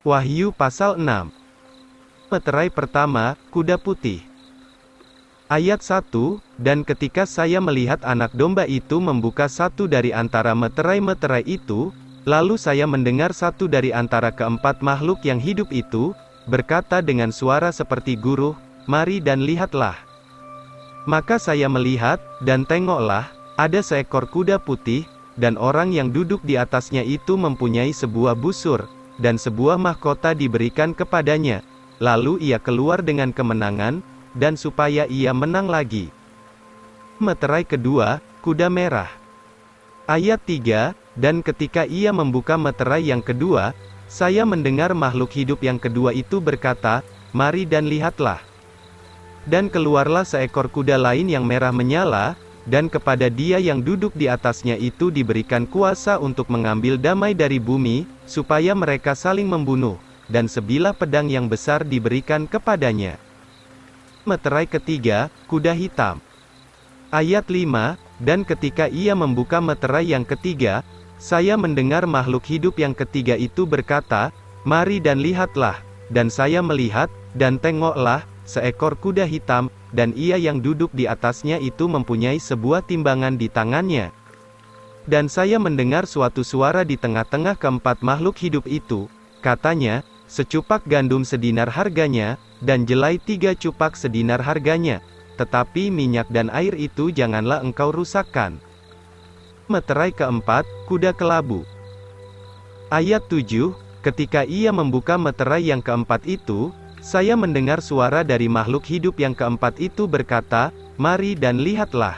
Wahyu pasal 6. Meterai pertama, kuda putih. Ayat 1, dan ketika saya melihat anak domba itu membuka satu dari antara meterai-meterai itu, lalu saya mendengar satu dari antara keempat makhluk yang hidup itu, berkata dengan suara seperti guruh, "Mari dan lihatlah." Maka saya melihat, dan tengoklah, ada seekor kuda putih, dan orang yang duduk di atasnya itu mempunyai sebuah busur, dan sebuah mahkota diberikan kepadanya. Lalu ia keluar dengan kemenangan, dan supaya ia menang lagi. Meterai kedua, kuda merah. Ayat 3, dan ketika ia membuka meterai yang kedua, saya mendengar makhluk hidup yang kedua itu berkata, "Mari dan lihatlah." Dan keluarlah seekor kuda lain yang merah menyala, dan kepada dia yang duduk di atasnya itu diberikan kuasa untuk mengambil damai dari bumi, supaya mereka saling membunuh, dan sebilah pedang yang besar diberikan kepadanya. Meterai ketiga, kuda hitam. Ayat 5, dan ketika ia membuka meterai yang ketiga, saya mendengar makhluk hidup yang ketiga itu berkata, "Mari dan lihatlah." Dan saya melihat, dan tengoklah, seekor kuda hitam, dan ia yang duduk di atasnya itu mempunyai sebuah timbangan di tangannya. Dan saya mendengar suatu suara di tengah-tengah keempat makhluk hidup itu, katanya, "Secupak gandum sedinar harganya, dan jelai 3 cupak sedinar harganya, tetapi minyak dan air itu janganlah engkau rusakkan." Meterai keempat, kuda kelabu. Ayat 7, ketika ia membuka meterai yang keempat itu, saya mendengar suara dari makhluk hidup yang keempat itu berkata, "Mari dan lihatlah."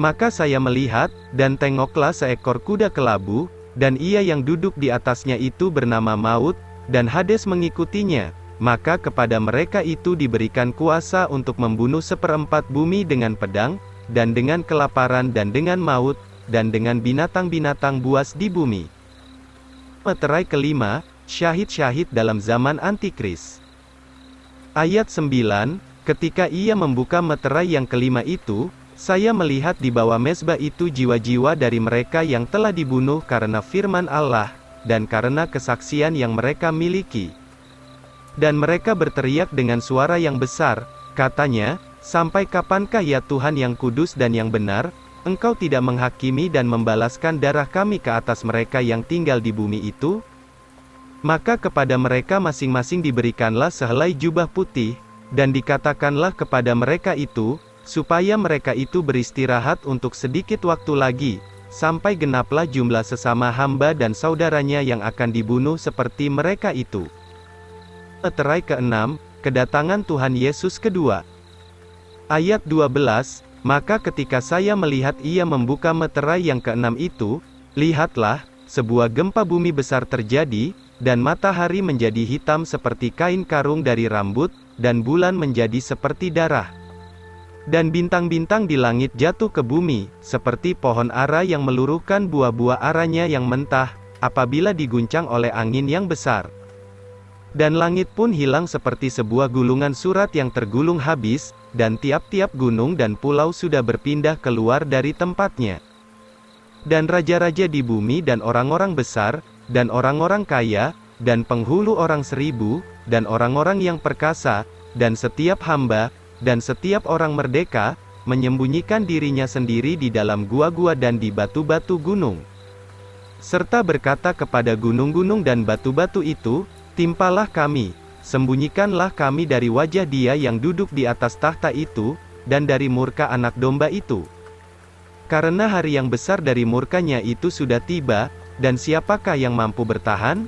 Maka saya melihat, dan tengoklah seekor kuda kelabu, dan ia yang duduk di atasnya itu bernama Maut, dan Hades mengikutinya. Maka kepada mereka itu diberikan kuasa untuk membunuh seperempat bumi dengan pedang, dan dengan kelaparan dan dengan maut, dan dengan binatang-binatang buas di bumi. Meterai kelima, syahid-syahid dalam zaman Antikris. Ayat 9, ketika ia membuka meterai yang kelima itu, saya melihat di bawah mezbah itu jiwa-jiwa dari mereka yang telah dibunuh karena firman Allah, dan karena kesaksian yang mereka miliki. Dan mereka berteriak dengan suara yang besar, katanya, "Sampai kapankah ya Tuhan yang kudus dan yang benar, Engkau tidak menghakimi dan membalaskan darah kami ke atas mereka yang tinggal di bumi itu?" Maka kepada mereka masing-masing diberikanlah sehelai jubah putih, dan dikatakanlah kepada mereka itu, supaya mereka itu beristirahat untuk sedikit waktu lagi, sampai genaplah jumlah sesama hamba dan saudaranya yang akan dibunuh seperti mereka itu. Meterai keenam, kedatangan Tuhan Yesus kedua. Ayat 12, maka ketika saya melihat ia membuka meterai yang keenam itu, lihatlah, sebuah gempa bumi besar terjadi, dan matahari menjadi hitam seperti kain karung dari rambut, dan bulan menjadi seperti darah. Dan bintang-bintang di langit jatuh ke bumi, seperti pohon ara yang meluruhkan buah-buah aranya yang mentah, apabila diguncang oleh angin yang besar. Dan langit pun hilang seperti sebuah gulungan surat yang tergulung habis, dan tiap-tiap gunung dan pulau sudah berpindah keluar dari tempatnya. Dan raja-raja di bumi dan orang-orang besar, dan orang-orang kaya, dan penghulu orang 1000, dan orang-orang yang perkasa, dan setiap hamba, dan setiap orang merdeka, menyembunyikan dirinya sendiri di dalam gua-gua dan di batu-batu gunung. Serta berkata kepada gunung-gunung dan batu-batu itu, "Timpalah kami, sembunyikanlah kami dari wajah Dia yang duduk di atas tahta itu, dan dari murka anak domba itu. Karena hari yang besar dari murkanya itu sudah tiba, dan siapakah yang mampu bertahan?"